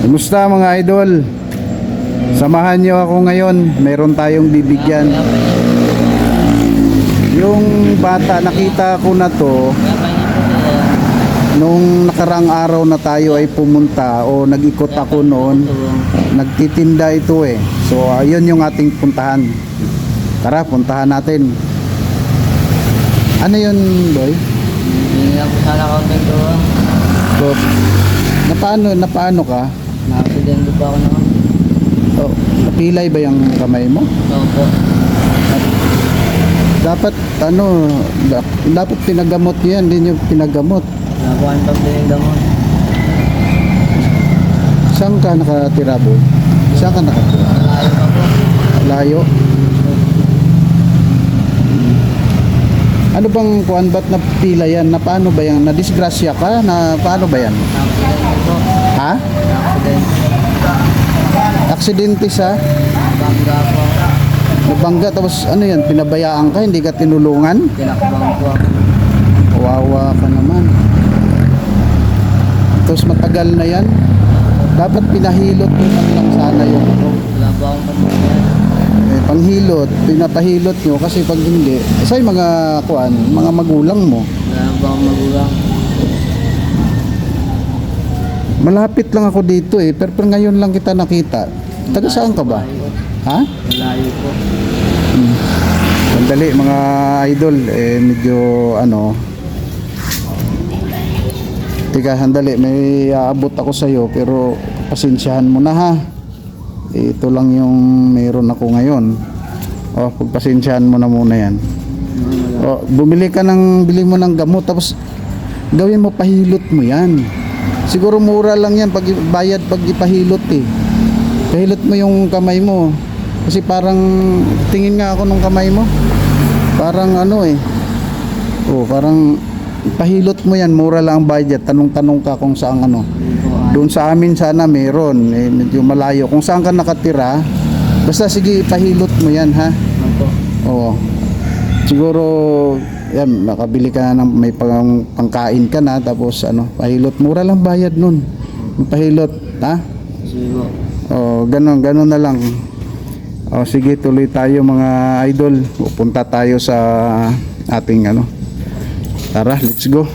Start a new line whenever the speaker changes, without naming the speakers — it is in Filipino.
Kumusta mga idol? Samahan nyo ako ngayon. Meron tayong bibigyan. Yung bata, nakita ko na to nung nakarang araw na tayo ay pumunta o nag-ikot ako noon. Nagtitinda ito eh. So ayun yung ating puntahan. Tara, puntahan natin. Ano yun, boy?
Hindi ako sana konting to.
So, napaano ka?
Na-accident pa ako naman.
Oh, napilay ba yung kamay mo?
Opo.
Dapat dapat pinagamot yan, hindi nyo pinagamot.
Nakuhaan pa yung gamot.
Saan ka nakatira, boy? Saan ka nakatira?
Malayo pa po.
Layo? Ano bang kuan, ba't napila yan? Na paano ba yan? Na-disgrasya ka? Na paano ba yan?
Na-accident po.
Ha?
Na-accident.
Aksidente sa
Bangga po.
nabangga, tapos ano yan? Pinabayaan ka? Hindi ka tinulungan?
Tinakbang po ako.
Kawawa ka naman. Tapos matagal na yan. Dapat pinahilot mo man lang sana yung ano.
Wala po akong patuloy.
Panghilot, pinapahilot nyo kasi pag hindi, sa mga kuan, mga magulang mo.
Wala po akong magulang.
Malapit lang ako dito eh, pero ngayon lang kita nakita. Taga saan ka ba? Ha?
Malayo po.
Sandali mga idol, medyo Teka, sandali, may aabot ako sa'yo pero pasensyahan mo na ha. Ito lang yung meron ako ngayon. Pagpasensyahan mo na muna yan. Bili mo ng gamot tapos gawin mo, pahilot mo yan. Siguro mura lang yan pag bayad pag ipahilot eh. Pahilot mo yung kamay mo. Kasi parang tingin nga ako nung kamay mo. Parang parang pahilot mo yan, mura lang ang bayad. Tanong-tanong ka kung saan Doon sa amin sana meron, medyo malayo. Kung saan ka nakatira, basta sige, pahilot mo yan ha.
Opo.
Oo. Siguro yan, makabili ka na ng may pangkain ka na, tapos pahilot, mura lang bayad nun. Pahilot, ha?
Sige po.
Ganun na lang. Sige, tuloy tayo mga idol. Pupunta tayo sa ating Tara, let's go.